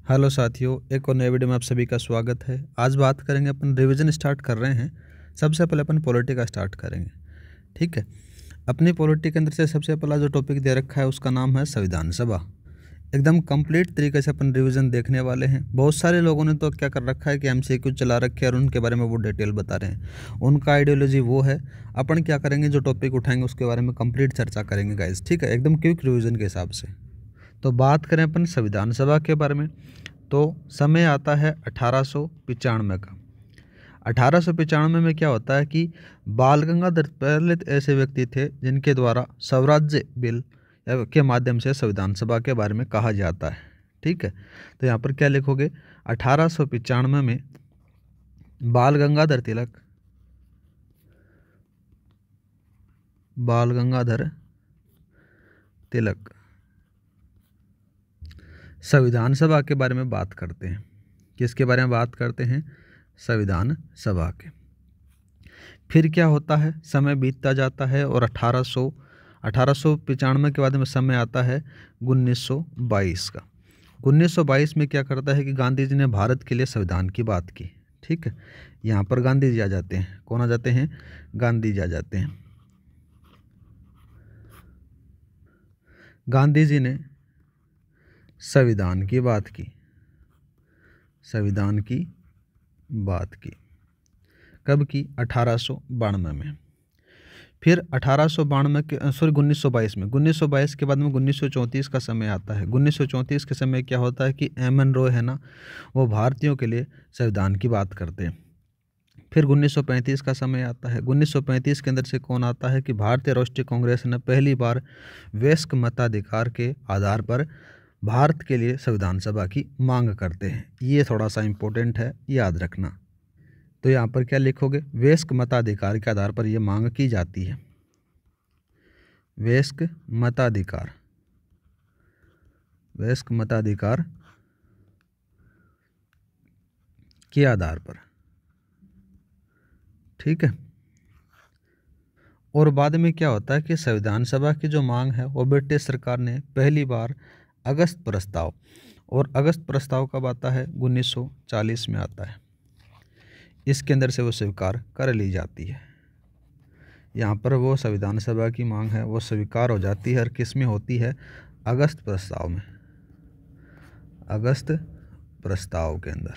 Hello साथियों, एक और नए वीडियो में आप सभी का स्वागत है। आज बात करेंगे, अपन रिवीजन स्टार्ट कर रहे हैं। सबसे पहले अपन पॉलिटी का स्टार्ट करेंगे। ठीक है, अपनी पॉलिटी के अंदर से सबसे पहला जो टॉपिक दे रखा है उसका नाम है संविधान सभा। एकदम कंप्लीट तरीके से अपन रिवीजन देखने वाले हैं। बहुत सारे लोगों ने तो क्या कर रखा है कि एमसीक्यू चला रखे हैं और उनके बारे में वो डिटेल बता रहे हैं। उनका आइडियोलॉजी वो है। अपन क्या करेंगे, जो टॉपिक उठाएंगे उसके बारे में कंप्लीट चर्चा करेंगे गाइज। ठीक है, एकदम क्विक रिवीजन के हिसाब से। तो बात करें अपन संविधान सभा के बारे में, तो समय आता है 1895 का। 1895 में क्या होता है कि बाल गंगाधर पहले ऐसे व्यक्ति थे जिनके द्वारा स्वराज्य बिल के माध्यम से संविधान सभा के बारे में कहा जाता है। ठीक है, तो यहाँ पर क्या लिखोगे, 1895 में बाल गंगाधर तिलक संविधान सभा के बारे में बात करते हैं। किसके बारे में बात करते हैं? संविधान सभा के। फिर क्या होता है, समय बीतता जाता है और 1895 के बाद में समय आता है 1922 का। 1922 में क्या करता है कि गांधी जी ने भारत के लिए संविधान की बात की। ठीक है, यहाँ पर गांधी जी आ जाते हैं। कौन आ जाते हैं? गांधी जी आ जाते हैं। गांधी जी ने संविधान की बात की। संविधान की बात की कब की? 1892 में। फिर 1892 के 1922 में, 1922 के बाद में 1934 का समय आता है। 1934 के समय क्या होता है कि एम.एन. रॉय है ना, वो भारतीयों के लिए संविधान की बात करते हैं। फिर 1935 का समय आता है। 1935 के अंदर से कौन आता है कि भारतीय राष्ट्रीय कांग्रेस ने पहली बार वयस्क मताधिकार के आधार पर भारत के लिए संविधान सभा की मांग करते हैं। ये थोड़ा सा इम्पोर्टेंट है, याद रखना। तो यहाँ पर क्या लिखोगे, वयस्क मताधिकार के आधार पर यह मांग की जाती है। वयस्क मताधिकार के आधार पर। ठीक है, और बाद में क्या होता है कि संविधान सभा की जो मांग है वो ब्रिटिश सरकार ने पहली बार अगस्त प्रस्ताव, और अगस्त प्रस्ताव कब आता है? 1940 में आता है। इसके अंदर से वो स्वीकार कर ली जाती है। यहाँ पर वो संविधान सभा की मांग है वो स्वीकार हो जाती है। और किस में होती है? अगस्त प्रस्ताव में। अगस्त प्रस्ताव के अंदर।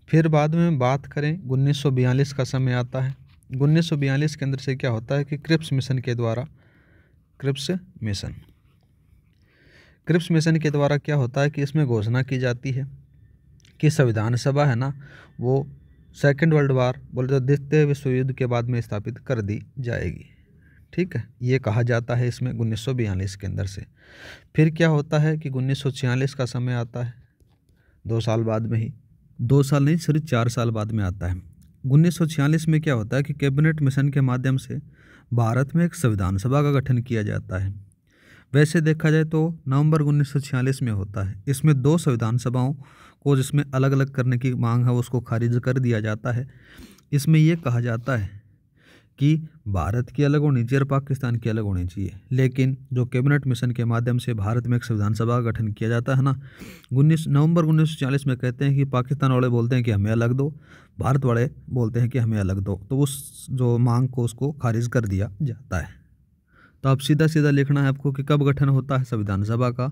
फिर बाद में बात करें, 1942 का समय आता है। 1942 के अंदर से क्या होता है कि क्रिप्स मिशन के द्वारा क्रिप्स मिशन के द्वारा क्या होता है कि इसमें घोषणा की जाती है कि संविधान सभा है ना, वो सेकेंड वर्ल्ड वार बोले तो द्वितीय विश्व युद्ध के बाद में स्थापित कर दी जाएगी। ठीक है, ये कहा जाता है इसमें 1942 के अंदर से। फिर क्या होता है कि 1946 का समय आता है। 2 साल बाद में ही, 2 साल नहीं सिर्फ 4 साल बाद में आता है। 1946 में क्या होता है कि कैबिनेट मिशन के माध्यम से भारत में एक संविधान सभा का गठन किया जाता है। वैसे देखा जाए तो नवंबर 1946 में होता है। इसमें 2 संविधान सभाओं को जिसमें अलग अलग करने की मांग है उसको खारिज कर दिया जाता है। इसमें यह कहा जाता है कि भारत की अलग होनी चाहिए और पाकिस्तान की अलग होनी चाहिए। लेकिन जो कैबिनेट मिशन के माध्यम से भारत में एक संविधान सभा का गठन किया जाता है ना, 19 नवंबर 1940 में कहते हैं कि पाकिस्तान वाले बोलते हैं कि हमें अलग दो, भारत वाले बोलते हैं कि हमें अलग दो। तो उस जो मांग को उसको खारिज कर दिया जाता है। तो अब सीधा सीधा लिखना है आपको कि कब गठन होता है संविधान सभा का।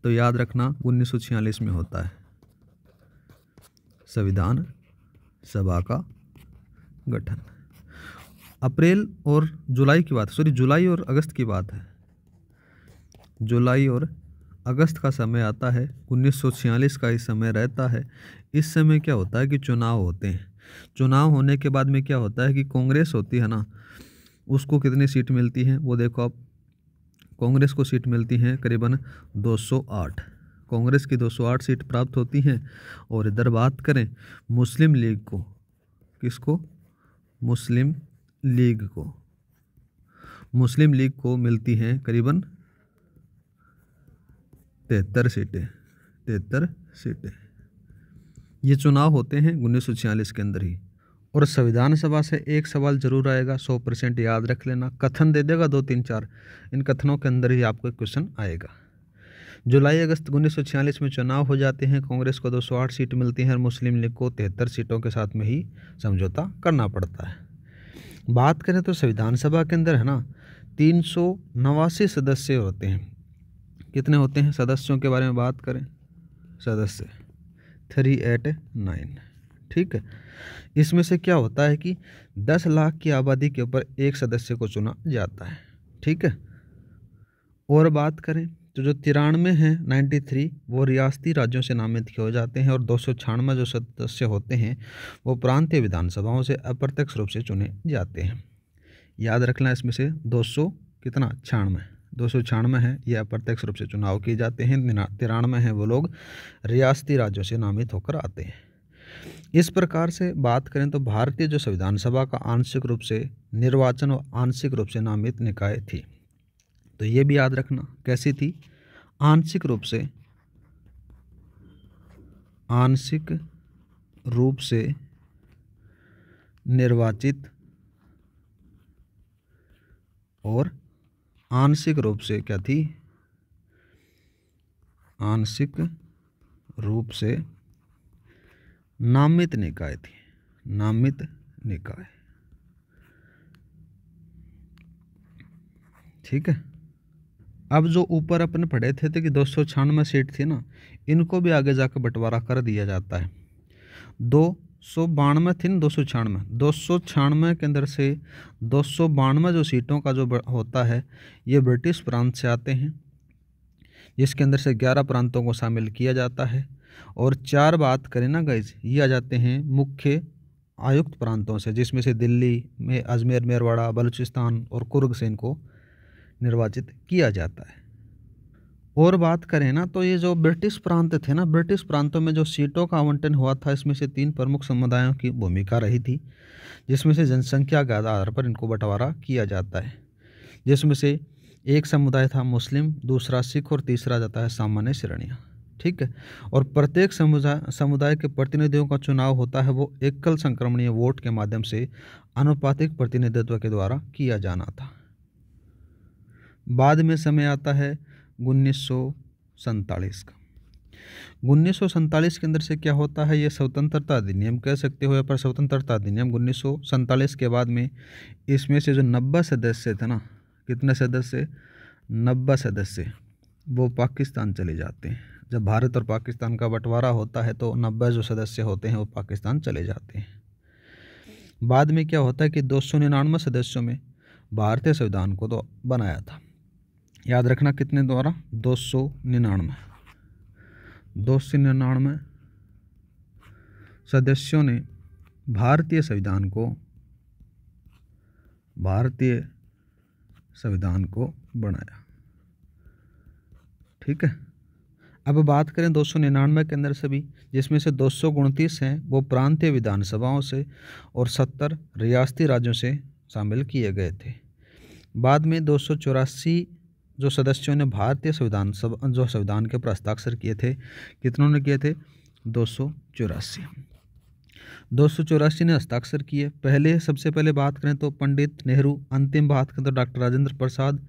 तो याद रखना 1946 में होता है संविधान सभा का गठन। अप्रैल और जुलाई की बात, जुलाई और अगस्त की बात है। जुलाई और अगस्त का समय आता है। 1946 का इस समय रहता है। इस समय क्या होता है कि चुनाव होते हैं। चुनाव होने के बाद में क्या होता है कि कांग्रेस होती है ना, उसको कितनी सीट मिलती हैं वो देखो आप। कांग्रेस को सीट मिलती हैं करीबन 208। कांग्रेस की 208 सीट प्राप्त होती हैं। और इधर बात करें मुस्लिम लीग को, किसको? मुस्लिम लीग को मिलती हैं करीबन 73 सीटें। ये चुनाव होते हैं 1946 के अंदर ही। और संविधान सभा से एक सवाल जरूर आएगा, 100% याद रख लेना। कथन दे देगा 2 3 4, इन कथनों के अंदर ही आपको एक क्वेश्चन आएगा। जुलाई अगस्त 1946 में चुनाव हो जाते हैं, कांग्रेस को 208 सीट मिलती हैं और मुस्लिम लीग को 73 सीटों के साथ में ही समझौता करना पड़ता है। बात करें तो संविधान सभा के अंदर है ना 389 सदस्य होते हैं। कितने होते हैं सदस्यों के बारे में बात करें, सदस्य 389, ठीक है। इसमें से क्या होता है कि 10 लाख की आबादी के ऊपर एक सदस्य को चुना जाता है, ठीक है। और बात करें तो जो 93 हैं 93 वो रियासती राज्यों से नामित किए हो जाते हैं और 296 जो सदस्य होते हैं वो प्रांतीय विधानसभाओं से अप्रत्यक्ष रूप से चुने जाते हैं। याद रखना इसमें से 296 है ये अप्रत्यक्ष रूप से चुनाव किए जाते हैं, 93 हैं वो लोग रियासती राज्यों से नामित होकर आते हैं। इस प्रकार से बात करें तो भारतीय जो संविधान सभा का आंशिक रूप से निर्वाचन और आंशिक रूप से नामित निकाय थी। तो ये भी याद रखना कैसी थी, आंशिक रूप से निर्वाचित और आंशिक रूप से क्या थी, आंशिक रूप से नामित निकाय थी, नामित निकाय, ठीक है। अब जो ऊपर अपन पढ़े थे कि 296 सीट थी ना, इनको भी आगे जाकर बंटवारा कर दिया जाता है। 292 थी ना, 296 के अंदर से 292 जो सीटों का जो होता है ये ब्रिटिश प्रांत से आते हैं, जिसके अंदर से 11 प्रांतों को शामिल किया जाता है। और 4 बात करें ना गाइज, ये आ जाते हैं मुख्य आयुक्त प्रांतों से, जिसमें से दिल्ली में अजमेर, मेरवाड़ा, बलूचिस्तान और कुर्ग से इनको निर्वाचित किया जाता है। और बात करें ना तो ये जो ब्रिटिश प्रांत थे ना, ब्रिटिश प्रांतों में जो सीटों का आवंटन हुआ था इसमें से 3 प्रमुख समुदायों की भूमिका रही थी, जिसमें से जनसंख्या के आधार पर इनको बंटवारा किया जाता है। जिसमें से एक समुदाय था मुस्लिम, दूसरा सिख और तीसरा जाता है सामान्य श्रेणियाँ, ठीक है। और प्रत्येक समुदाय के प्रतिनिधियों का चुनाव होता है वो एकल संक्रमणीय वोट के माध्यम से आनुपातिक प्रतिनिधित्व के द्वारा किया जाना था। बाद में समय आता है 1947 का। 1947 के अंदर से क्या होता है, ये स्वतंत्रता अधिनियम कह सकते हो या पर स्वतंत्रता अधिनियम 1947 के बाद में इसमें से जो 90 सदस्य थे ना, कितने सदस्य, 90 सदस्य वो पाकिस्तान चले जाते हैं। जब भारत और पाकिस्तान का बंटवारा होता है तो 90 जो सदस्य होते हैं वो पाकिस्तान चले जाते हैं। बाद में क्या होता है कि 299 सदस्यों में भारतीय संविधान को तो बनाया था। याद रखना कितने द्वारा, 299 सदस्यों ने भारतीय संविधान को बनाया, ठीक है। अब बात करें 299 के अंदर से भी, जिसमें से 229 हैं वो प्रांतीय विधानसभाओं से और 70 रियासती राज्यों से शामिल किए गए थे। बाद में 284 जो सदस्यों ने भारतीय संविधान के पर हस्ताक्षर किए थे, कितनों ने किए थे, 284 ने हस्ताक्षर किए। सबसे पहले बात करें तो पंडित नेहरू, अंतिम बात करें तो डॉक्टर राजेंद्र प्रसाद,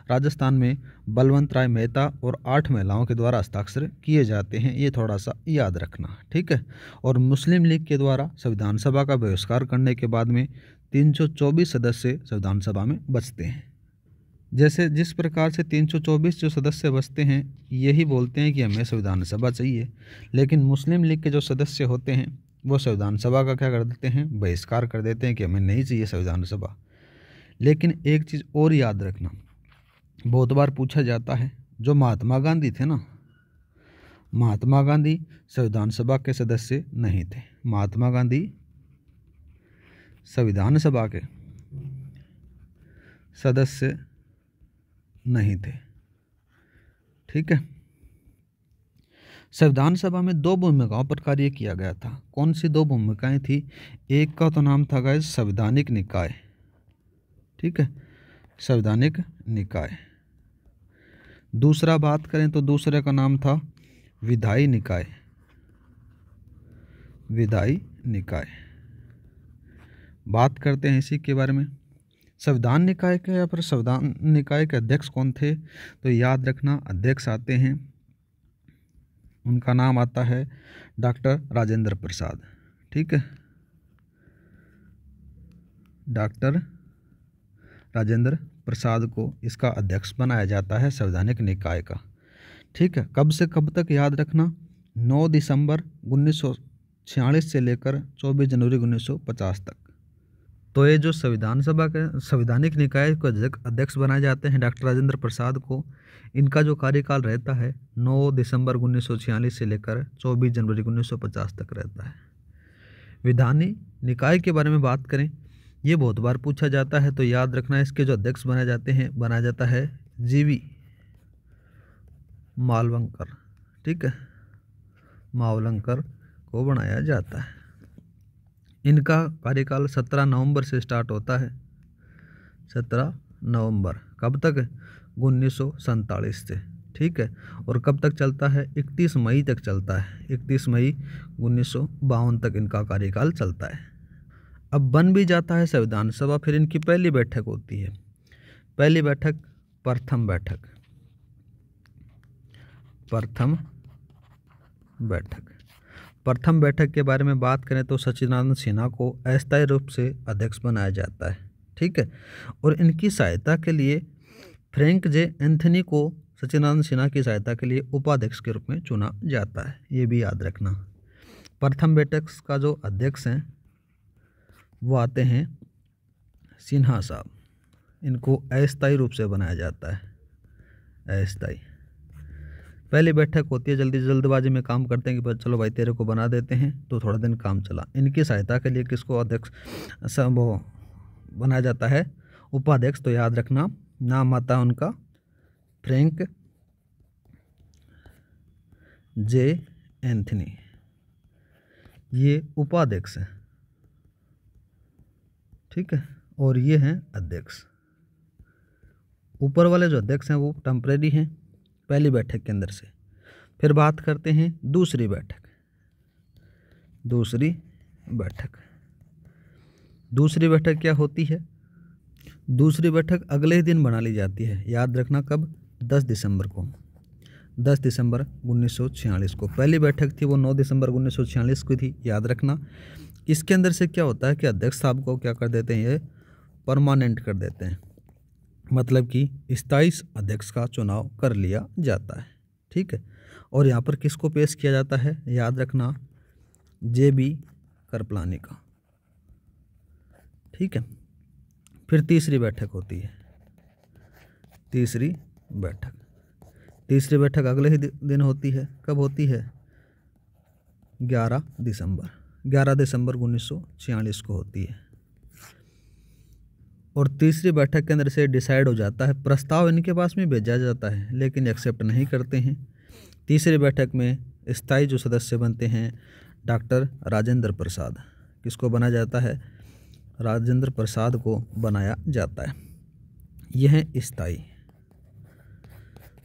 राजस्थान में बलवंत राय मेहता और 8 महिलाओं के द्वारा हस्ताक्षर किए जाते हैं, ये थोड़ा सा याद रखना, ठीक है। और मुस्लिम लीग के द्वारा संविधान सभा का बहिष्कार करने के बाद में 324 सदस्य संविधान सभा में बचते हैं। जिस प्रकार से 324 जो सदस्य बचते हैं यही बोलते हैं कि हमें संविधान सभा चाहिए, लेकिन मुस्लिम लीग के जो सदस्य होते हैं वो संविधान सभा का क्या कर देते हैं, बहिष्कार कर देते हैं कि हमें नहीं चाहिए संविधान सभा। लेकिन एक चीज़ और याद रखना, बहुत बार पूछा जाता है, जो महात्मा गांधी थे ना, महात्मा गांधी संविधान सभा के सदस्य नहीं थे। महात्मा गांधी संविधान सभा के सदस्य नहीं थे, ठीक है। संविधान सभा में 2 भूमिकाओं पर कार्य किया गया था। कौन सी 2 भूमिकाएं थी, एक का तो नाम था गाइस संवैधानिक निकाय, ठीक है, संवैधानिक निकाय। दूसरा बात करें तो दूसरे का नाम था विधायी निकाय, विधायी निकाय। बात करते हैं इसी के बारे में। संविधान निकाय के या फिर संविधान निकाय के अध्यक्ष कौन थे, तो याद रखना अध्यक्ष आते हैं उनका नाम आता है डॉक्टर राजेंद्र प्रसाद। ठीक है, डॉक्टर राजेंद्र प्रसाद को इसका अध्यक्ष बनाया जाता है संवैधानिक निकाय का। ठीक है, कब से कब तक याद रखना, 9 दिसंबर 1946 से लेकर 24 जनवरी 1950 तक। तो ये जो संविधान सभा के संवैधानिक निकाय को अध्यक्ष बनाए जाते हैं डॉक्टर राजेंद्र प्रसाद को, इनका जो कार्यकाल रहता है 9 दिसंबर 1946 से लेकर 24 जनवरी 1950 तक रहता है। विधानी निकाय के बारे में बात करें, ये बहुत बार पूछा जाता है, तो याद रखना इसके जो अध्यक्ष बनाया जाता है जीवी मालवंकर। ठीक है, मावलंकर को बनाया जाता है। इनका कार्यकाल 17 नवंबर से स्टार्ट होता है, 17 नवंबर कब तक, 1947 से। ठीक है, और कब तक चलता है, 31 मई तक चलता है, 31 मई 1952 तक इनका कार्यकाल चलता है। अब बन भी जाता है संविधान सभा, फिर इनकी पहली बैठक होती है। पहली बैठक प्रथम बैठक, प्रथम बैठक। प्रथम बैठक के बारे में बात करें तो सच्चिदानंद सिन्हा को अस्थायी रूप से अध्यक्ष बनाया जाता है। ठीक है, और इनकी सहायता के लिए फ्रैंक जे एंथनी को सच्चिदानंद सिन्हा की सहायता के लिए उपाध्यक्ष के रूप में चुना जाता है, ये भी याद रखना। प्रथम बैठक का जो अध्यक्ष हैं वो आते हैं सिन्हा साहब, इनको अस्थायी रूप से बनाया जाता है, अस्थायी। पहली बैठक होती है, जल्दबाजी में काम करते हैं कि चलो भाई तेरे को बना देते हैं, तो थोड़ा दिन काम चला। इनकी सहायता के लिए किसको अध्यक्ष वो बनाया जाता है, उपाध्यक्ष। तो याद रखना नाम आता है उनका फ्रैंक जे एंथनी, ये उपाध्यक्ष हैं। ठीक है, और ये हैं अध्यक्ष। ऊपर वाले जो अध्यक्ष हैं वो टेम्परेरी हैं पहली बैठक के अंदर से। फिर बात करते हैं दूसरी बैठक। दूसरी बैठक क्या होती है, दूसरी बैठक अगले ही दिन बना ली जाती है। याद रखना कब, 10 दिसंबर को, 10 दिसंबर 1946 को। पहली बैठक थी वो 9 दिसंबर 1946 को थी, याद रखना। इसके अंदर से क्या होता है कि अध्यक्ष साहब को क्या कर देते हैं, ये परमानेंट कर देते हैं, मतलब कि स्थायी अध्यक्ष का चुनाव कर लिया जाता है। ठीक है, और यहाँ पर किसको पेश किया जाता है, याद रखना JB कृपलानी का। ठीक है, फिर तीसरी बैठक होती है, तीसरी बैठक अगले ही दिन होती है। कब होती है, 11 दिसंबर 1946 को होती है। और तीसरी बैठक के अंदर से डिसाइड हो जाता है, प्रस्ताव इनके पास में भेजा जाता है लेकिन एक्सेप्ट नहीं करते हैं। तीसरी बैठक में स्थायी जो सदस्य बनते हैं डॉक्टर राजेंद्र प्रसाद, किसको बनाया जाता है, राजेंद्र प्रसाद को बनाया जाता है। यह है स्थायी।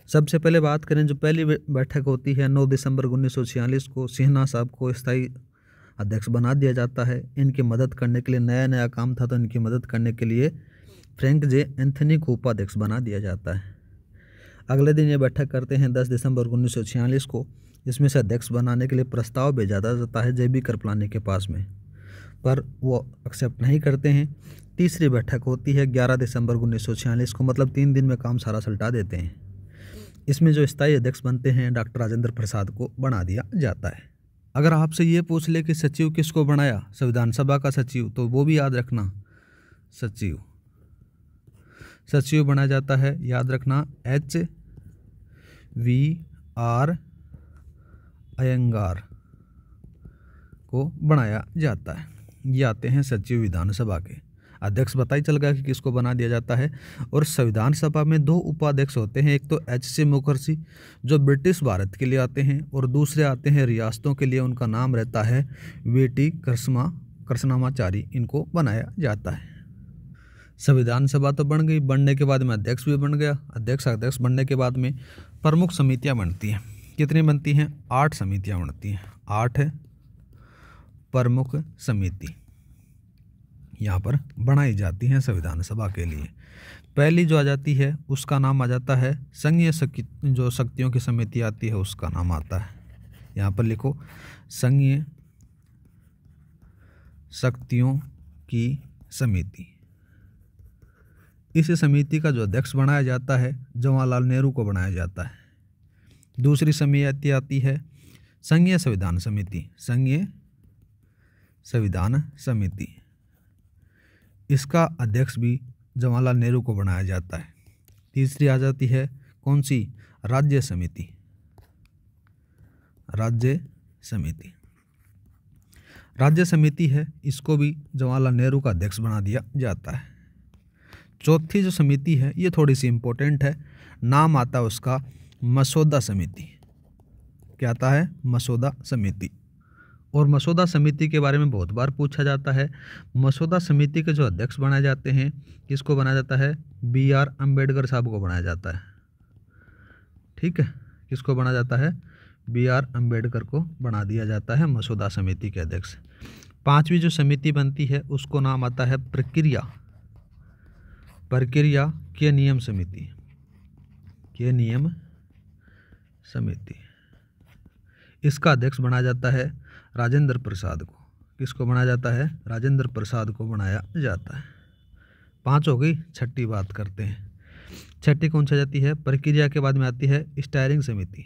सबसे पहले बात करें, जो पहली बैठक होती है 9 दिसंबर 1946 को, सिन्हा साहब को स्थायी अध्यक्ष बना दिया जाता है। इनकी मदद करने के लिए, नया काम था तो इनकी मदद करने के लिए फ्रैंक जे एंथनी को उपाध्यक्ष बना दिया जाता है। अगले दिन ये बैठक करते हैं 10 दिसंबर 1946 को, जिसमें से अध्यक्ष बनाने के लिए प्रस्ताव भेजा जाता है JB कृपलानी के पास में, पर वो एक्सेप्ट नहीं करते हैं। तीसरी बैठक होती है 11 दिसंबर 1946 को, मतलब 3 दिन में काम सारा सल्टा देते हैं। इसमें जो स्थायी अध्यक्ष बनते हैं डॉक्टर राजेंद्र प्रसाद को बना दिया जाता है। अगर आपसे ये पूछ ले कि सचिव किसको बनाया, संविधान सभा का सचिव, तो वो भी याद रखना, सचिव बनाया जाता है, याद रखना HVR अयंगार को बनाया जाता है। ये आते हैं सचिव विधानसभा के। अध्यक्ष पता ही चल गया कि किसको बना दिया जाता है। और संविधान सभा में 2 उपाध्यक्ष होते हैं, एक तो HC मुखर्जी जो ब्रिटिश भारत के लिए आते हैं, और दूसरे आते हैं रियासतों के लिए, उनका नाम रहता है VT कृष्णमाचारी, इनको बनाया जाता है। संविधान सभा तो बन गई, बनने के बाद में अध्यक्ष भी बन गया। अध्यक्ष बनने के बाद में प्रमुख समितियां बनती हैं। कितनी बनती हैं, 8 समितियां बनती हैं। 8 प्रमुख समिति यहाँ पर बनाई जाती हैं संविधान सभा के लिए। पहली जो आ जाती है उसका नाम आ जाता है संघीय जो शक्तियों की समिति आती है उसका नाम आता है यहाँ पर लिखो संघीय शक्तियों की समिति। इस समिति का जो अध्यक्ष बनाया जाता है जवाहरलाल नेहरू को बनाया जाता है। दूसरी समिति आती है संघीय संविधान समिति। संघीय संविधान समिति, इसका अध्यक्ष भी जवाहरलाल नेहरू को बनाया जाता है। तीसरी आ जाती है कौन सी? राज्य समिति। राज्य समिति, राज्य समिति है, इसको भी जवाहरलाल नेहरू का अध्यक्ष बना दिया जाता है। चौथी जो समिति है ये थोड़ी सी इम्पोर्टेंट है, नाम आता है उसका मसौदा समिति। क्या आता है? मसौदा समिति। और मसौदा समिति के बारे में बहुत बार पूछा जाता है। मसौदा समिति के जो अध्यक्ष बनाए जाते हैं, किसको बनाया जाता है? BR अम्बेडकर साहब को बनाया जाता है। ठीक है, किसको बनाया जाता है? BR अम्बेडकर को बना दिया जाता है मसौदा समिति के अध्यक्ष। पांचवी जो समिति बनती है उसको नाम आता है प्रक्रिया के नियम समिति। के नियम समिति, इसका अध्यक्ष बनाया जाता है राजेंद्र प्रसाद को। किसको बनाया जाता है? राजेंद्र प्रसाद को बनाया जाता है। 5 हो गई। छठी बात करते हैं। छठी कौन सी जाती है? प्रक्रिया के बाद में आती है स्टीयरिंग समिति।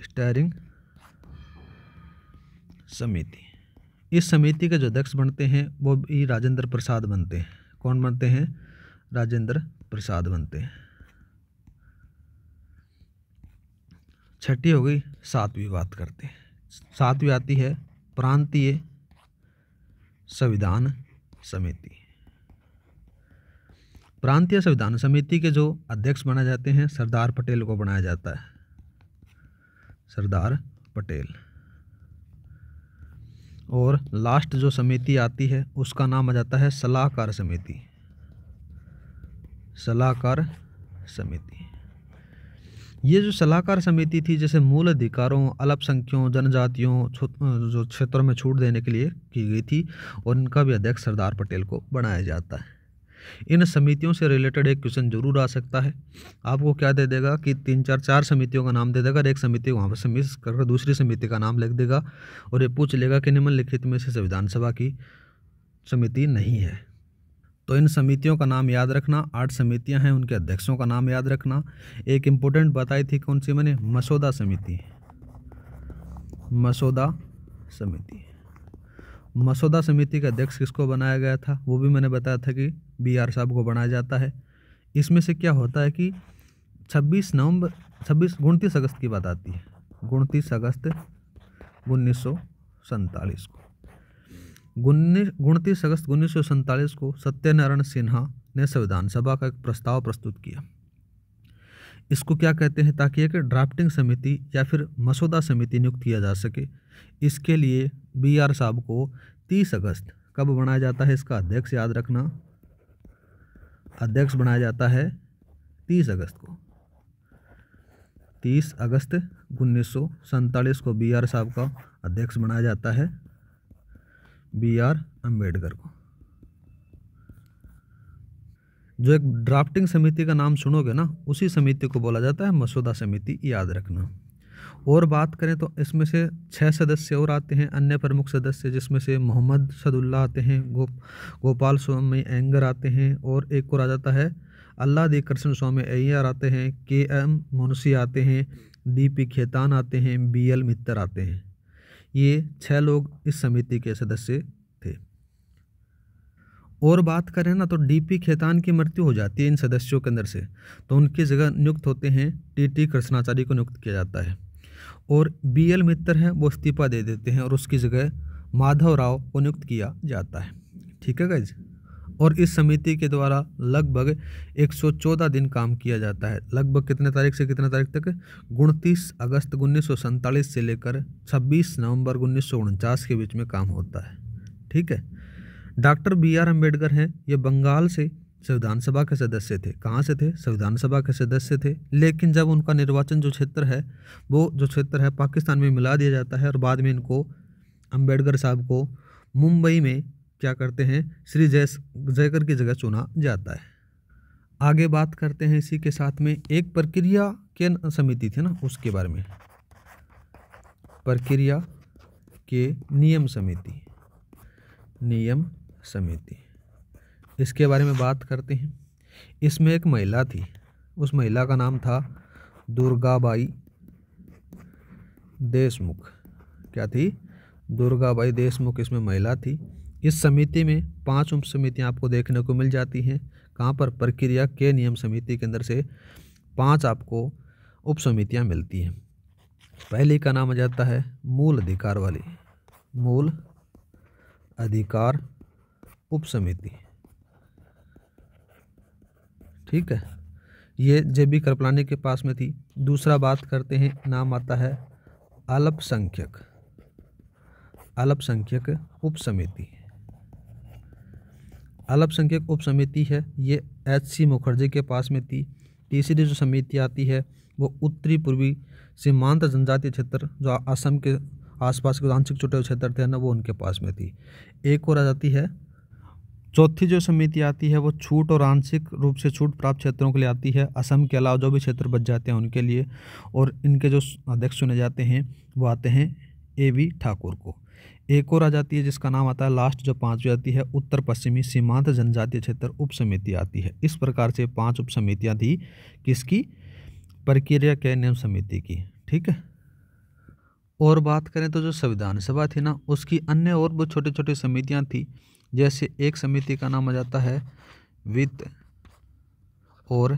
स्टीयरिंग समिति, इस समिति के जो अध्यक्ष बनते हैं वो भी राजेंद्र प्रसाद बनते हैं। कौन बनते हैं? राजेंद्र प्रसाद बनते हैं। छठी हो गई। सातवीं बात करते हैं। सातवीं आती है प्रांतीय संविधान समिति। प्रांतीय संविधान समिति के जो अध्यक्ष बनाए जाते हैं सरदार पटेल को बनाया जाता है। सरदार पटेल। और लास्ट जो समिति आती है उसका नाम आ जाता है सलाहकार समिति। सलाहकार समिति, ये जो सलाहकार समिति थी जैसे मूल अधिकारों, अल्पसंख्यों, जनजातियों जो क्षेत्रों में छूट देने के लिए की गई थी, और इनका भी अध्यक्ष सरदार पटेल को बनाया जाता है। इन समितियों से रिलेटेड एक क्वेश्चन जरूर आ सकता है। आपको क्या दे देगा कि 3-4 समितियों का नाम दे देगा और एक समिति वहाँ पर मिस कर दूसरी समिति का नाम लिख देगा और ये पूछ लेगा कि निम्नलिखित में से संविधान सभा की समिति नहीं है। तो इन समितियों का नाम याद रखना। 8 समितियां हैं, उनके अध्यक्षों का नाम याद रखना। एक इम्पोर्टेंट बताई थी कौन सी मैंने? मसौदा समिति। मसौदा समिति, मसौदा समिति का अध्यक्ष किसको बनाया गया था वो भी मैंने बताया था कि BR साहब को बनाया जाता है। इसमें से क्या होता है कि 29 अगस्त की बात आती है। 29 अगस्त 1947 को 29 अगस्त 1947 को सत्यनारायण सिन्हा ने संविधान सभा का एक प्रस्ताव प्रस्तुत किया। इसको क्या कहते हैं? ताकि एक ड्राफ्टिंग समिति या फिर मसौदा समिति नियुक्त किया जा सके। इसके लिए BR साहब को 30 अगस्त कब बनाया जाता है? इसका अध्यक्ष याद रखना, अध्यक्ष बनाया जाता है 30 अगस्त को। 30 अगस्त 1947 को BR साहब का अध्यक्ष बनाया जाता है BR अम्बेडकर को। जो एक ड्राफ्टिंग समिति का नाम सुनोगे ना, उसी समिति को बोला जाता है मसौदा समिति, याद रखना। और बात करें तो इसमें से 6 सदस्य और आते हैं अन्य प्रमुख सदस्य, जिसमें से मोहम्मद सदुल्ला आते हैं, गोपाल स्वामी अयंगर आते हैं, और एक और आ जाता है अल्लादी कृष्ण स्वामी अय्यर आते हैं, KM मुंशी आते हैं, DP खेतान आते हैं, BL मित्तर आते हैं। ये 6 लोग इस समिति के सदस्य थे। और बात करें ना तो DP खेतान की मृत्यु हो जाती है इन सदस्यों के अंदर से, तो उनकी जगह नियुक्त होते हैं TT कृष्णाचार्य को नियुक्त किया जाता है। और BL मित्तर हैं वो इस्तीफा दे देते हैं और उसकी जगह माधव राव को नियुक्त किया जाता है। ठीक है गाइज। और इस समिति के द्वारा लगभग 114 दिन काम किया जाता है। लगभग कितने तारीख से कितने तारीख तक? 29 अगस्त 1947 से लेकर 26 नवंबर 1949 के बीच में काम होता है। ठीक है। डॉक्टर BR अम्बेडकर हैं, ये बंगाल से संविधान सभा के सदस्य थे। कहाँ से थे? संविधान सभा के सदस्य थे। लेकिन जब उनका निर्वाचन जो क्षेत्र है वो जो क्षेत्र है पाकिस्तान में मिला दिया जाता है और बाद में इनको अम्बेडकर साहब को मुंबई में क्या करते हैं, श्री जयकर की जगह चुना जाता है। आगे बात करते हैं इसी के साथ में एक प्रक्रिया के समिति थी ना, उसके बारे में। प्रक्रिया के नियम समिति, नियम समिति, इसके बारे में बात करते हैं। इसमें एक महिला थी, उस महिला का नाम था दुर्गाबाई देशमुख। क्या थी? दुर्गाबाई देशमुख इसमें महिला थी। इस समिति में 5 उप समितियाँ आपको देखने को मिल जाती हैं। कहाँ पर? प्रक्रिया के नियम समिति के अंदर से 5 आपको उप समितियाँ मिलती हैं। पहली का नाम आ जाता है मूल अधिकार वाली, मूल अधिकार उप समिति। ठीक है, ये जे.बी. कृपलानी के पास में थी। दूसरा बात करते हैं, नाम आता है अल्पसंख्यक, अल्पसंख्यक उप समिति। अल्पसंख्यक उप समिति है, ये H.C. मुखर्जी के पास में थी। तीसरी जो समिति आती है वो उत्तरी पूर्वी सीमांत जनजातीय क्षेत्र, जो असम के आसपास के आंशिक छुटे क्षेत्र थे ना, वो उनके पास में थी। एक और आ जाती है चौथी जो समिति आती है वो छूट और आंशिक रूप से छूट प्राप्त क्षेत्रों के लिए आती है। असम के अलावा जो भी क्षेत्र बच जाते हैं उनके लिए, और इनके जो अध्यक्ष चुने जाते हैं वो आते हैं A.V. ठाकुर को। एक और आ जाती है जिसका नाम आता है लास्ट, जो 5वीं आती है उत्तर पश्चिमी सीमांत जनजातीय क्षेत्र उप समिति आती है। इस प्रकार से 5 उप समितियाँ थी किसकी? प्रक्रिया के नियम समिति की। ठीक है, और बात करें तो जो संविधान सभा थी ना, उसकी अन्य और बहुत छोटी छोटी समितियाँ थी। जैसे एक समिति का नाम आ जाता है वित्त और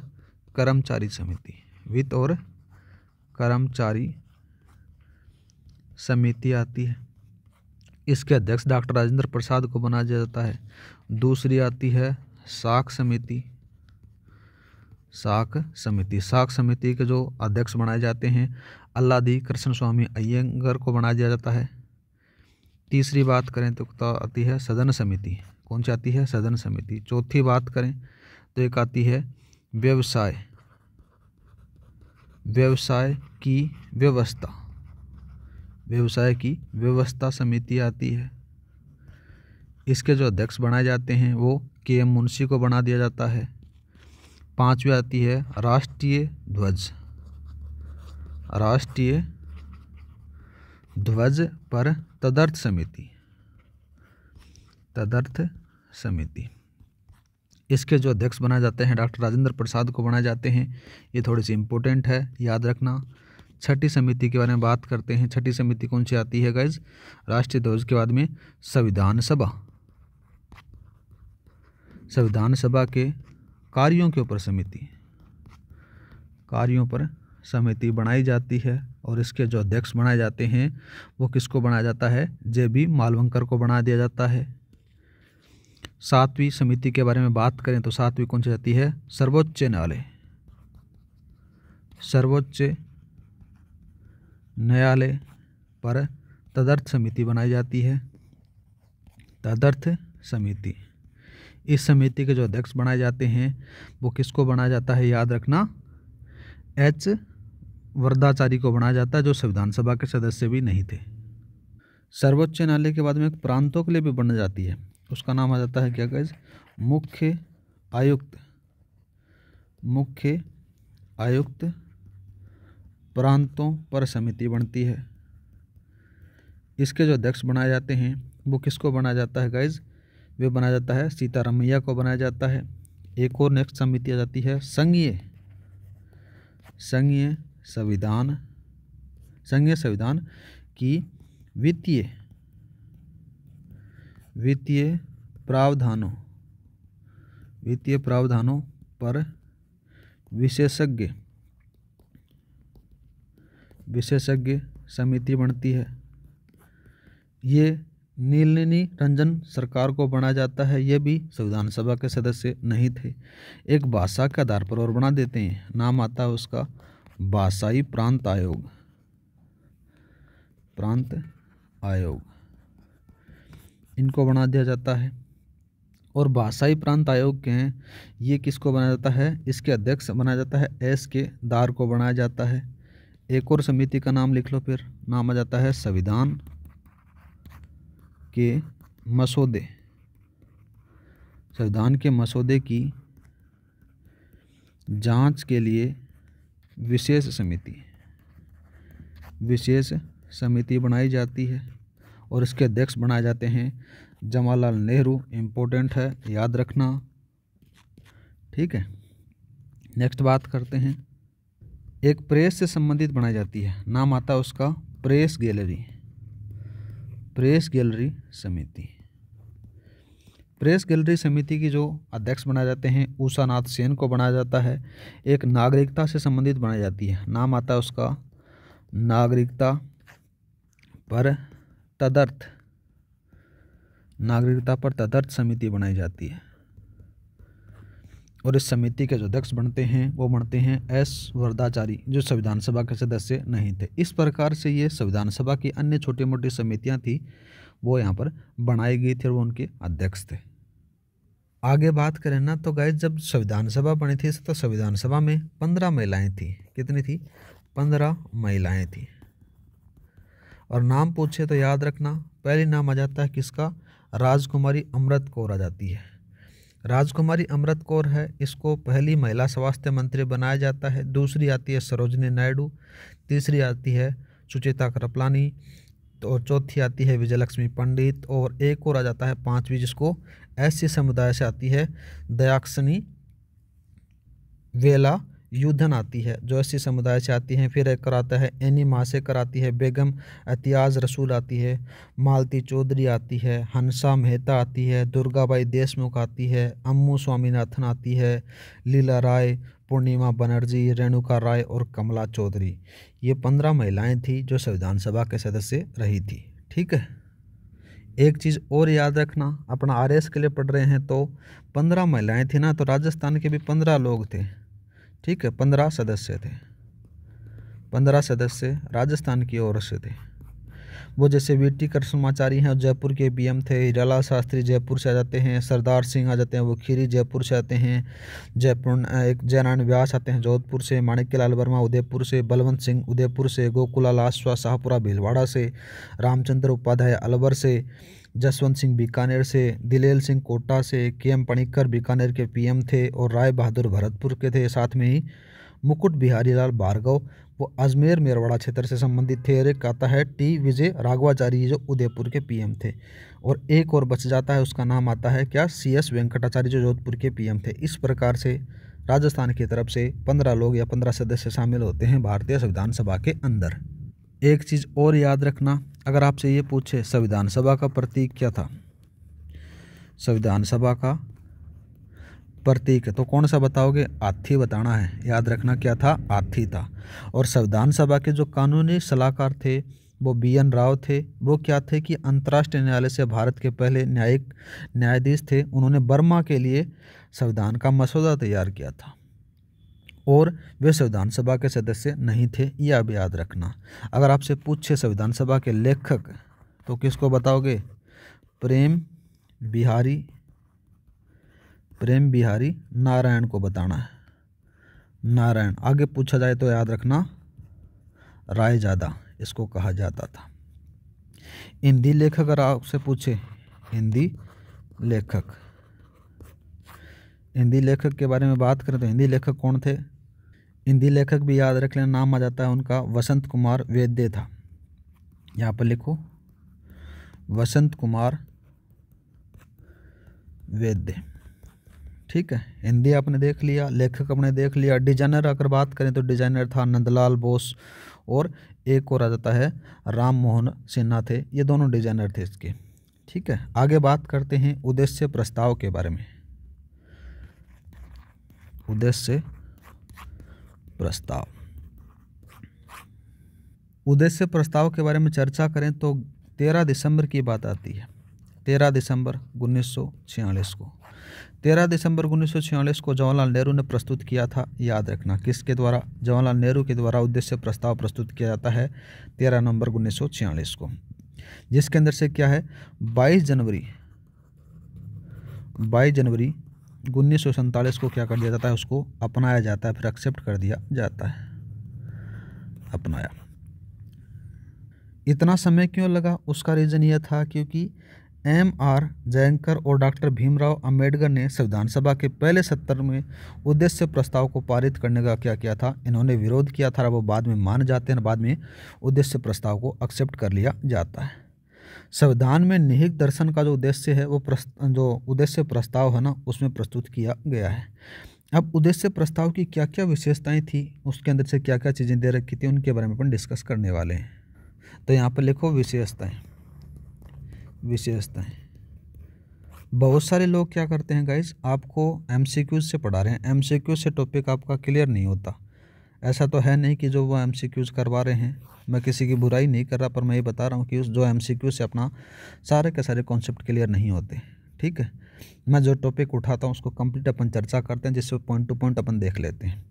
कर्मचारी समिति, वित्त और कर्मचारी समिति आती है। इसके अध्यक्ष डॉक्टर राजेंद्र प्रसाद को बनाया जाता है। दूसरी आती है साख समिति, साख समिति। साख समिति के जो अध्यक्ष बनाए जाते हैं अल्लादी कृष्ण स्वामी अय्यंगर को बना दिया जाता है। तीसरी बात करें तो आती है सदन समिति। कौन सी आती है? सदन समिति। चौथी बात करें तो एक आती है व्यवसाय, व्यवसाय की व्यवस्था, व्यवसाय की व्यवस्था समिति आती है। इसके जो अध्यक्ष बनाए जाते हैं वो K.M. मुंशी को बना दिया जाता है। 5वीं आती है राष्ट्रीय ध्वज, राष्ट्रीय ध्वज पर तदर्थ समिति, तदर्थ समिति। इसके जो अध्यक्ष बनाए जाते हैं डॉक्टर राजेंद्र प्रसाद को बनाए जाते हैं। ये थोड़ी सी इम्पोर्टेंट है, याद रखना। छठी समिति के बारे में बात करते हैं। छठी समिति कौन सी आती है गाइज? राष्ट्रीय ध्वज के बाद में संविधान सभा, संविधान सभा के कार्यों के ऊपर समिति, कार्यों पर समिति बनाई जाती है। और इसके जो अध्यक्ष बनाए जाते हैं वो किसको बनाया जाता है? जे.बी. मालवंकर को बना दिया जाता है। 7वीं समिति के बारे में बात करें तो 7वीं कौन सी आती है? सर्वोच्च न्यायालय, सर्वोच्च न्यायालय पर तदर्थ समिति बनाई जाती है, तदर्थ समिति। इस समिति के जो अध्यक्ष बनाए जाते हैं वो किसको बनाया जाता है? याद रखना, H. वरदाचारी को बनाया जाता है, जो संविधान सभा के सदस्य भी नहीं थे। सर्वोच्च न्यायालय के बाद में प्रांतों के लिए भी बन जाती है, उसका नाम आ जाता है क्या गाइस? मुख्य आयुक्त, मुख्य आयुक्त प्रांतों पर समिति बनती है। इसके जो अध्यक्ष बनाए जाते हैं वो किसको बनाया जाता है गाइज? वे बनाया जाता है सीतारामैया को बनाया जाता है। एक और नेक्स्ट समिति आ जाती है संघीय, संघीय संविधान, संघीय संविधान की वित्तीय, वित्तीय प्रावधानों, वित्तीय प्रावधानों पर विशेषज्ञ, विशेषज्ञ समिति बनती है। ये नीलनी रंजन सरकार को बनाया जाता है, ये भी संविधान सभा के सदस्य नहीं थे। एक भाषा के आधार पर और बना देते हैं, नाम आता है उसका भाषाई प्रांत आयोग, प्रांत आयोग, इनको बना दिया जाता है। और भाषाई प्रांत आयोग के हैं, ये किसको बनाया जाता है? इसके अध्यक्ष बनाया जाता है S.K. दार को बनाया जाता है। एक और समिति का नाम लिख लो, फिर नाम आ जाता है संविधान के मसौदे, संविधान के मसौदे की जांच के लिए विशेष समिति, विशेष समिति बनाई जाती है और इसके अध्यक्ष बनाए जाते हैं जवाहरलाल नेहरू। इम्पोर्टेंट है, याद रखना। ठीक है, नेक्स्ट बात करते हैं। एक प्रेस से संबंधित बनाई जाती है, नाम आता है उसका प्रेस गैलरी। प्रेस गैलरी समिति। प्रेस गैलरी समिति की जो अध्यक्ष बनाए जाते हैं उषा नाथ सेन को बनाया जाता है। एक नागरिकता से संबंधित बनाई जाती है, नाम आता है उसका नागरिकता पर तदर्थ। नागरिकता पर तदर्थ समिति बनाई जाती है और इस समिति के जो अध्यक्ष बनते हैं वो बनते हैं एस वरदाचारी, जो संविधान सभा के सदस्य नहीं थे। इस प्रकार से ये संविधान सभा की अन्य छोटी मोटी समितियां थी वो यहाँ पर बनाई गई थी और वो उनके अध्यक्ष थे। आगे बात करें ना तो गाइस, जब संविधान सभा बनी थी तो संविधान सभा में 15 महिलाएं थी। कितनी थी? 15 महिलाएं थी। और नाम पूछे तो याद रखना, पहली नाम आ जाता है किसका? राजकुमारी अमृत कौर आ जाती है। राजकुमारी अमृत कौर है, इसको पहली महिला स्वास्थ्य मंत्री बनाया जाता है। दूसरी आती है सरोजनी नायडू, तीसरी आती है सुचेता कृपलानी, और चौथी आती है विजयलक्ष्मी पंडित, और एक और आ जाता है पांचवी, जिसको एससी समुदाय से आती है दयाक्षनी वेला युद्धन आती है, जो एससी समुदाय से आती हैं। फिर एक कराता है एनी मासेकर आती है, बेगम एतियाज रसूल आती है, मालती चौधरी आती है, हंसा मेहता आती है, दुर्गाबाई देशमुख आती है, अम्मू स्वामीनाथन आती है, लीला राय, पूर्णिमा बनर्जी, रेणुका राय और कमला चौधरी। ये 15 महिलाएं थी जो संविधान सभा के सदस्य रही थी। ठीक है, एक चीज़ और याद रखना, अपना आरएस के लिए पढ़ रहे हैं तो 15 महिलाएं थी ना, तो राजस्थान के भी 15 लोग थे। ठीक है, 15 सदस्य थे। 15 सदस्य राजस्थान की ओर से थे। वो जैसे वीटी कृष्णमाचारी हैं, जयपुर के पीएम थे। हीरालाल शास्त्री जयपुर से आ जाते हैं। सरदार सिंह आ जाते हैं, वो खीरी जयपुर से आते हैं। एक जयनारायण व्यास आते हैं जोधपुर से। माणिक्यलाल वर्मा उदयपुर से। बलवंत सिंह उदयपुर से। गोकुलाल आश्वा शाहपुरा भीलवाड़ा से। रामचंद्र उपाध्याय अलवर से। जसवंत सिंह बीकानेर से। दिलेल सिंह कोटा से। के.एम. पणिक्कर बीकानेर के पीएम थे और राय बहादुर भरतपुर के थे। साथ में ही मुकुट बिहारी लाल भार्गव वो अजमेर मेरवाड़ा क्षेत्र से संबंधित थे। और एक आता है टी विजय राघवाचारी, जो उदयपुर के पीएम थे। और एक और बच जाता है, उसका नाम आता है क्या? CS वेंकटाचार्य, जो जोधपुर के पीएम थे। इस प्रकार से राजस्थान की तरफ से 15 लोग या 15 सदस्य शामिल होते हैं भारतीय संविधान सभा के अंदर। एक चीज़ और याद रखना, अगर आपसे ये पूछे संविधान सभा का प्रतीक क्या था? संविधान सभा का प्रतीक है तो कौन सा बताओगे? हाथी बताना है। याद रखना क्या था? हाथी था। और संविधान सभा के जो कानूनी सलाहकार थे वो BN राव थे। वो क्या थे कि अंतर्राष्ट्रीय न्यायालय से भारत के पहले न्यायिक न्यायाधीश थे। उन्होंने बर्मा के लिए संविधान का मसौदा तैयार किया था और वे संविधान सभा के सदस्य नहीं थे, यह भी याद रखना। अगर आपसे पूछे संविधान सभा के लेखक तो किसको बताओगे? प्रेम बिहारी नारायण को बताना है। नारायण। आगे पूछा जाए तो याद रखना रायजादा इसको कहा जाता था। हिंदी लेखक अगर आपसे पूछे, हिंदी लेखक के बारे में बात करें तो हिंदी लेखक कौन थे? हिंदी लेखक भी याद रख लेना, नाम आ जाता है उनका वसंत कुमार वेद्य था। यहाँ पर लिखो वसंत कुमार वेद्य। ठीक है, हिंदी आपने देख लिया, लेखक आपने देख लिया। डिजाइनर अगर बात करें तो डिजाइनर था नंदलाल बोस और एक और आ जाता है राम मोहन सिन्हा थे। ये दोनों डिजाइनर थे इसके। ठीक है, आगे बात करते हैं उद्देश्य प्रस्ताव के बारे में। उद्देश्य प्रस्ताव के बारे में चर्चा करें तो 13 दिसंबर की बात आती है। 13 दिसंबर 1946 को 13 दिसंबर 1946 को जवाहरलाल नेहरू ने प्रस्तुत किया था। याद रखना किसके द्वारा? जवाहरलाल नेहरू के द्वारा उद्देश्य प्रस्ताव प्रस्तुत किया जाता है 13 नवंबर 1946 को, जिसके अंदर से क्या है 22 जनवरी 1947 को क्या कर दिया जाता है? उसको अपनाया जाता है, फिर एक्सेप्ट कर दिया जाता है। अपनाया। इतना समय क्यों लगा? उसका रीज़न यह था क्योंकि M.R. जयंकर और डॉक्टर भीमराव अंबेडकर ने संविधान सभा के पहले सत्र में उद्देश्य प्रस्ताव को पारित करने का क्या किया था, इन्होंने विरोध किया था। वो बाद में मान जाते हैं, बाद में उद्देश्य प्रस्ताव को एक्सेप्ट कर लिया जाता है। संविधान में निहित दर्शन का जो उद्देश्य है वो जो उद्देश्य प्रस्ताव है ना उसमें प्रस्तुत किया गया है। अब उद्देश्य प्रस्ताव की क्या क्या विशेषताएं थी, उसके अंदर से क्या क्या चीज़ें दे रखी थी, उनके बारे में अपन डिस्कस करने वाले हैं। तो यहाँ पर लिखो विशेषताएं। बहुत सारे लोग क्या करते हैं गाइस, आपको एमसीक्यूज से पढ़ा रहे हैं, एमसीक्यूज से टॉपिक आपका क्लियर नहीं होता। ऐसा तो है नहीं कि जो वो एमसीक्यूज करवा रहे हैं, मैं किसी की बुराई नहीं कर रहा, पर मैं ये बता रहा हूँ कि उस जो एमसीक्यूज से अपना सारे के सारे कॉन्सेप्ट क्लियर नहीं होते। ठीक है, मैं जो टॉपिक उठाता हूँ उसको कंप्लीट अपन चर्चा करते हैं, जिससे पॉइंट टू पॉइंट अपन देख लेते हैं।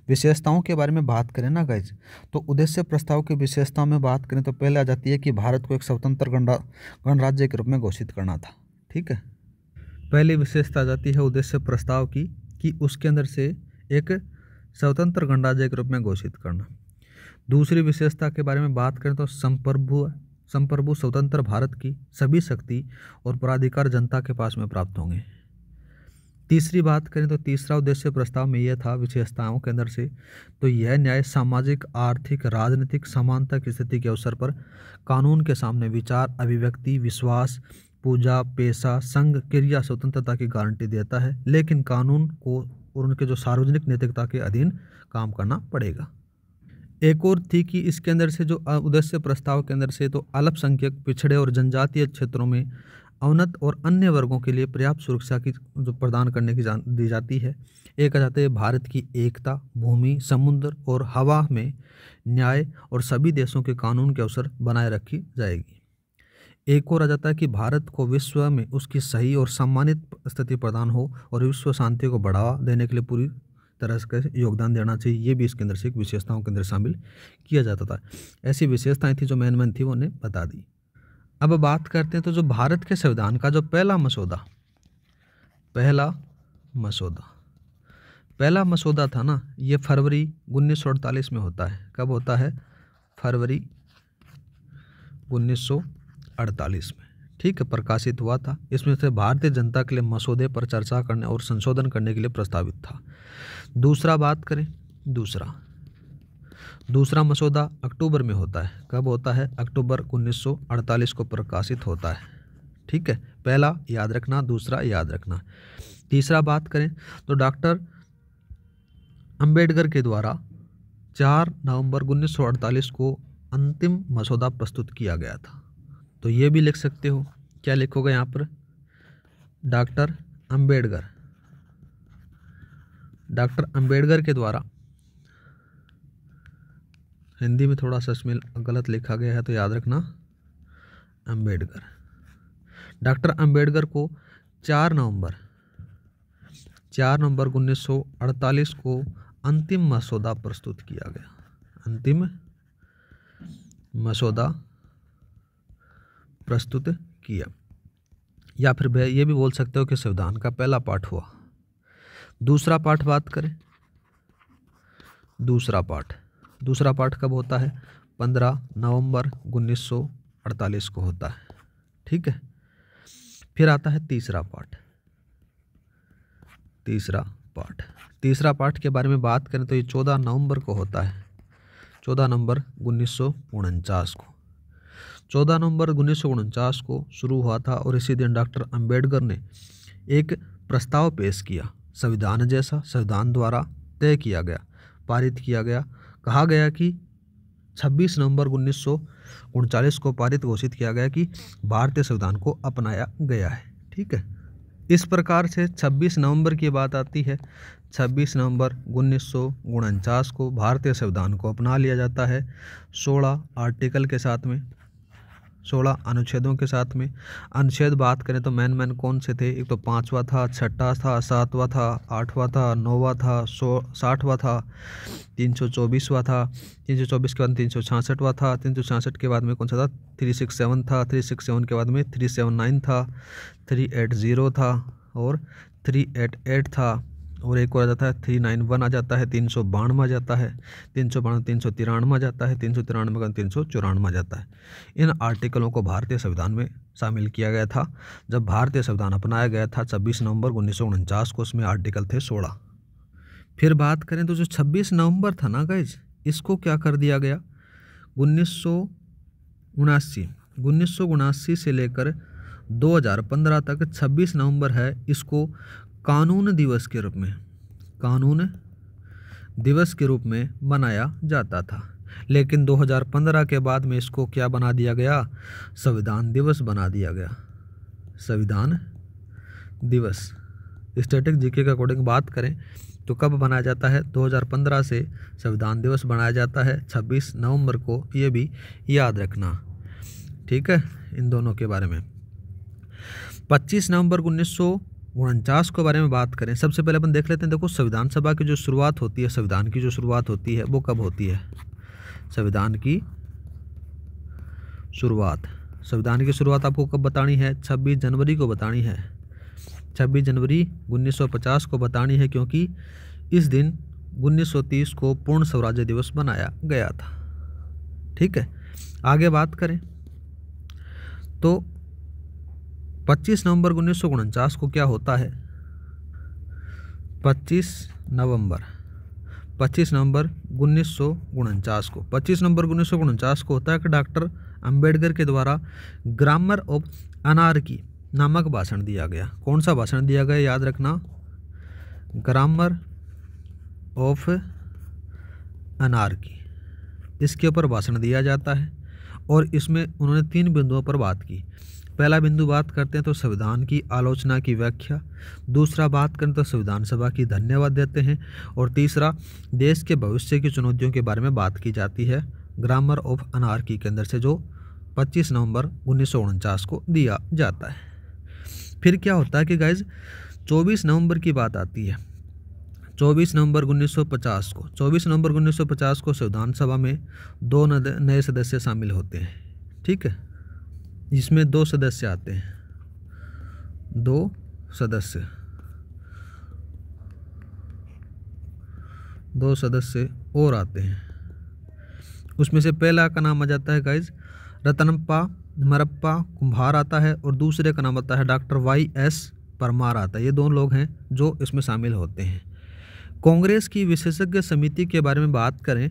विशेषताओं के बारे में बात करें ना गाइज, तो उद्देश्य प्रस्ताव की विशेषताओं में बात करें तो पहले आ जाती है कि भारत को एक स्वतंत्र गणराज्य के रूप में घोषित करना था। ठीक है, पहली विशेषता आ जाती है उद्देश्य प्रस्ताव की कि उसके अंदर से एक स्वतंत्र गणराज्य के रूप में घोषित करना। दूसरी विशेषता के बारे में बात करें तो संप्रभु स्वतंत्र भारत की सभी शक्ति और प्राधिकार जनता के पास में प्राप्त होंगे। तीसरी बात करें तो तीसरा उद्देश्य प्रस्ताव में यह था विशेषताओं के अंदर से, तो यह न्याय सामाजिक आर्थिक राजनीतिक समानता की स्थिति के अवसर पर कानून के सामने विचार अभिव्यक्ति विश्वास पूजा पेशा संघ क्रिया स्वतंत्रता की गारंटी देता है, लेकिन कानून को और उनके जो सार्वजनिक नैतिकता के अधीन काम करना पड़ेगा। एक और थी कि इसके अंदर से जो उद्देश्य प्रस्ताव के अंदर से तो अल्पसंख्यक पिछड़े और जनजातीय क्षेत्रों में अवनत और अन्य वर्गों के लिए पर्याप्त सुरक्षा की जो प्रदान करने की दी जाती है। एक आ जाते हैं भारत की एकता, भूमि समुद्र और हवा में न्याय और सभी देशों के कानून के अवसर बनाए रखी जाएगी। एक और आ जाता है कि भारत को विश्व में उसकी सही और सम्मानित स्थिति प्रदान हो और विश्व शांति को बढ़ावा देने के लिए पूरी तरह से योगदान देना चाहिए। ये भी इसके अंदर से एक विशेषताओं के अंदर शामिल किया जाता था। ऐसी विशेषताएं थी जो मेन थी वो उन्हें बता दी। अब बात करते हैं तो जो भारत के संविधान का जो पहला मसौदा था ना, ये फरवरी 1948 में होता है। कब होता है? फरवरी 1948 में। ठीक है, प्रकाशित हुआ था। इसमें से भारतीय जनता के लिए मसौदे पर चर्चा करने और संशोधन करने के लिए प्रस्तावित था। दूसरा बात करें, दूसरा मसौदा अक्टूबर में होता है। कब होता है? अक्टूबर 1948 को प्रकाशित होता है। ठीक है, पहला याद रखना, दूसरा याद रखना। तीसरा बात करें तो डॉक्टर अंबेडकर के द्वारा 4 नवंबर 1948 को अंतिम मसौदा प्रस्तुत किया गया था। तो ये भी लिख सकते हो। क्या लिखोगे यहाँ पर? डॉक्टर अंबेडकर के द्वारा, हिंदी में थोड़ा सा इसमें गलत लिखा गया है तो याद रखना अंबेडकर। डॉक्टर अंबेडकर को 4 नवंबर 1948 को अंतिम मसौदा प्रस्तुत किया गया। अंतिम मसौदा प्रस्तुत किया, या फिर ये भी बोल सकते हो कि संविधान का पहला पाठ हुआ। दूसरा पाठ बात करें, दूसरा पाठ कब होता है? 15 नवंबर 1948 को होता है। ठीक है, फिर आता है तीसरा पाठ के बारे में बात करें तो ये 14 नवंबर को होता है। 14 नवंबर 1949 को 14 नवंबर 1949 को शुरू हुआ था और इसी दिन डॉक्टर अंबेडकर ने एक प्रस्ताव पेश किया। संविधान जैसा संविधान द्वारा तय किया गया, पारित किया गया। कहा गया कि 26 नवंबर 1939 को पारित घोषित किया गया कि भारतीय संविधान को अपनाया गया है। ठीक है, इस प्रकार से 26 नवंबर की बात आती है। 26 नवंबर 1949 को भारतीय संविधान को अपना लिया जाता है 16 आर्टिकल के साथ में, 16 अनुच्छेदों के साथ में। अनुच्छेद बात करें तो मैन कौन से थे? एक तो 5वां था, 6वां था, 7वां था, 8वां था, 9वां था, 60वां था, 324वां था, 324 के बाद 366वां था, 366 के बाद में कौन सा था? 367 था, 367 के बाद में 379 था, 380 था और 388 था, और एक और आ जाता है 391 आ जाता है, 392 आ जाता है, 392 393 आ जाता है, 393 का 394 आ जाता है। इन आर्टिकलों को भारतीय संविधान में शामिल किया गया था जब भारतीय संविधान अपनाया गया था 26 नवंबर 1949 को। उसमें आर्टिकल थे 16। फिर बात करें तो जो 26 नवंबर था ना गाइज, इसको क्या कर दिया गया, 1979 से लेकर 2015 तक 26 नवंबर है, इसको कानून दिवस के रूप में मनाया जाता था। लेकिन 2015 के बाद में इसको क्या बना दिया गया, संविधान दिवस बना दिया गया। संविधान दिवस स्टैटिक जीके के अकॉर्डिंग बात करें तो कब बनाया जाता है, 2015 से संविधान दिवस बनाया जाता है 26 नवंबर को, ये भी याद रखना, ठीक है। इन दोनों के बारे में 25 नवंबर 1949 के बारे में बात करें, सबसे पहले अपन देख लेते हैं। देखो संविधान सभा की जो शुरुआत होती है, संविधान की जो शुरुआत होती है वो कब होती है, संविधान की शुरुआत आपको कब बतानी है, 26 जनवरी को बतानी है, 26 जनवरी 1950 को बतानी है, क्योंकि इस दिन 1930 को पूर्ण स्वराज्य दिवस बनाया गया था, ठीक है। आगे बात करें तो 25 नवंबर 1949 को क्या होता है, 25 नवंबर 1949 को होता है कि डॉक्टर अंबेडकर के द्वारा ग्रामर ऑफ अनार्की नामक भाषण दिया गया। कौन सा भाषण दिया गया, याद रखना, ग्रामर ऑफ अनार्की, इसके ऊपर भाषण दिया जाता है। और इसमें उन्होंने 3 बिंदुओं पर बात की। पहला बिंदु बात करते हैं तो संविधान की आलोचना की व्याख्या, दूसरा बात करें तो संविधान सभा की धन्यवाद देते हैं, और तीसरा देश के भविष्य की चुनौतियों के बारे में बात की जाती है ग्रामर ऑफ अनार्की के अंदर से, जो 25 नवंबर 1949 को दिया जाता है। फिर क्या होता है कि गाइज 24 नवंबर की बात आती है, 24 नवंबर 1950 को संविधान सभा में 2 नए सदस्य शामिल होते हैं, ठीक है, जिसमें 2 सदस्य आते हैं, 2 सदस्य और आते हैं। उसमें से पहला का नाम आ जाता है गाइज रतनप्पा मरप्पा कुम्भार आता है, और दूसरे का नाम आता है डॉक्टर YS परमार आता है। ये 2 लोग हैं जो इसमें शामिल होते हैं। कांग्रेस की विशेषज्ञ समिति के बारे में बात करें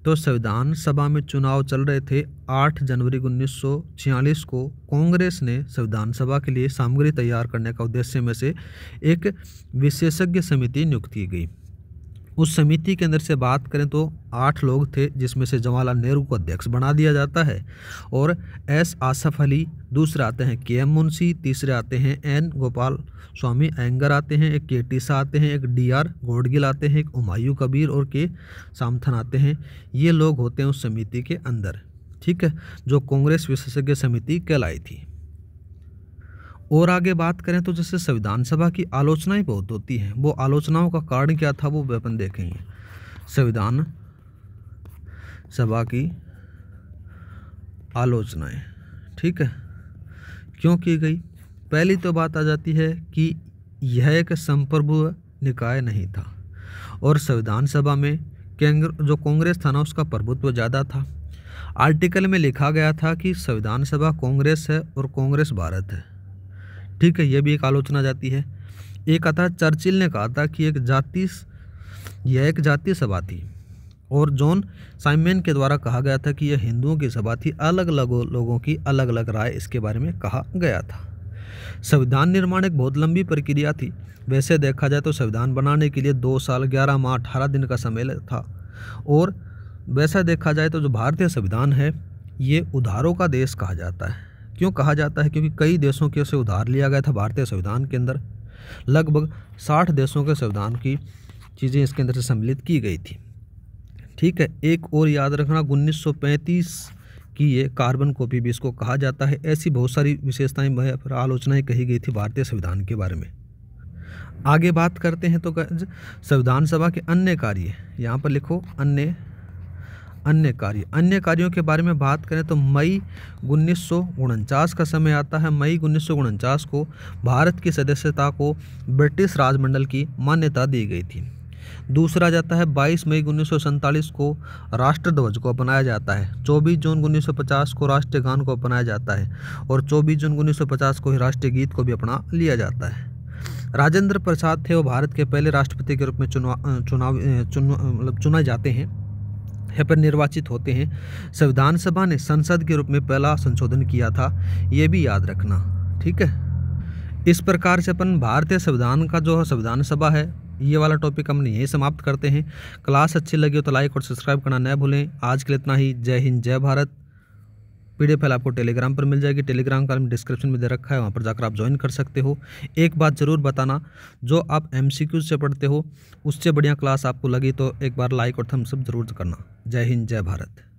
तो संविधान सभा में चुनाव चल रहे थे। 8 जनवरी 1946 को कांग्रेस ने संविधान सभा के लिए सामग्री तैयार करने का उद्देश्य में से एक विशेषज्ञ समिति नियुक्त की गई। उस समिति के अंदर से बात करें तो 8 लोग थे, जिसमें से जवाहरलाल नेहरू को अध्यक्ष बना दिया जाता है, और S आसफ अली, दूसरे आते हैं KM मुंशी, तीसरे आते हैं N गोपाल स्वामी अयंगर आते हैं, एक KT शाह आते हैं, एक DR गोडगिल आते हैं, एक हुमायूं कबीर और K सामथन आते हैं। ये लोग होते हैं उस समिति के अंदर, ठीक है, जो कांग्रेस विशेषज्ञ समिति कहलाई थी। और आगे बात करें तो जैसे संविधान सभा की आलोचनाएं बहुत होती हैं, वो आलोचनाओं का कारण क्या था वो अपन देखेंगे। संविधान सभा की आलोचनाएं, ठीक है, क्यों की गई। पहली तो बात आ जाती है कि यह एक संप्रभु निकाय नहीं था, और संविधान सभा में जो कांग्रेस था ना, उसका प्रभुत्व ज़्यादा था। आर्टिकल में लिखा गया था कि संविधान सभा कांग्रेस है और कांग्रेस भारत है, ठीक है, यह भी एक आलोचना जाती है। एक आता है चर्चिल ने कहा था कि यह एक जातीय सभा थी, और जॉन साइमन के द्वारा कहा गया था कि यह हिंदुओं की सभा थी। अलग अलग लोगों की अलग अलग राय इसके बारे में कहा गया था। संविधान निर्माण एक बहुत लंबी प्रक्रिया थी। वैसे देखा जाए तो संविधान बनाने के लिए 2 साल 11 माह 18 दिन का समय था, और वैसा देखा जाए तो जो भारतीय संविधान है ये उधारों का देश कहा जाता है। क्यों कहा जाता है, क्योंकि कई देशों के से उधार लिया गया था भारतीय संविधान के अंदर। लगभग 60 देशों के संविधान की चीज़ें इसके अंदर से सम्मिलित की गई थी, ठीक है। एक और याद रखना, 1935 की ये कार्बन कॉपी भी इसको कहा जाता है। ऐसी बहुत सारी विशेषताएं फिर आलोचनाएं कही गई थी भारतीय संविधान के बारे में। आगे बात करते हैं तो संविधान सभा के अन्य कार्य, यहाँ पर लिखो अन्य कार्यों के बारे में बात करें तो मई 1949 का समय आता है। मई 1949 को भारत की सदस्यता को ब्रिटिश राजमंडल की मान्यता दी गई थी। दूसरा जाता है 22 मई 1947 को राष्ट्रध्वज को अपनाया जाता है। 24 जून 1950 को राष्ट्रीय गान को अपनाया जाता है और 24 जून 1950 को ही राष्ट्रीय गीत को भी अपना लिया जाता है। राजेंद्र प्रसाद थे, वो भारत के पहले राष्ट्रपति के रूप में चुनाए जाते हैं या फिर निर्वाचित होते हैं। संविधान सभा ने संसद के रूप में पहला संशोधन किया था, ये भी याद रखना, ठीक है। इस प्रकार से अपन भारतीय संविधान का जो संविधान सभा है, ये वाला टॉपिक हम यहीं समाप्त करते हैं। क्लास अच्छी लगी हो तो लाइक और सब्सक्राइब करना न भूलें। आज के लिए इतना ही। जय हिंद, जय भारत। PDF फाइल आपको टेलीग्राम पर मिल जाएगी। टेलीग्राम का डिस्क्रिप्शन में दे रखा है, वहाँ पर जाकर आप ज्वाइन कर सकते हो। एक बात ज़रूर बताना, जो आप MCQ से पढ़ते हो उससे बढ़िया क्लास आपको लगी तो एक बार लाइक और थम्स अप जरूर करना। जय हिंद, जय भारत।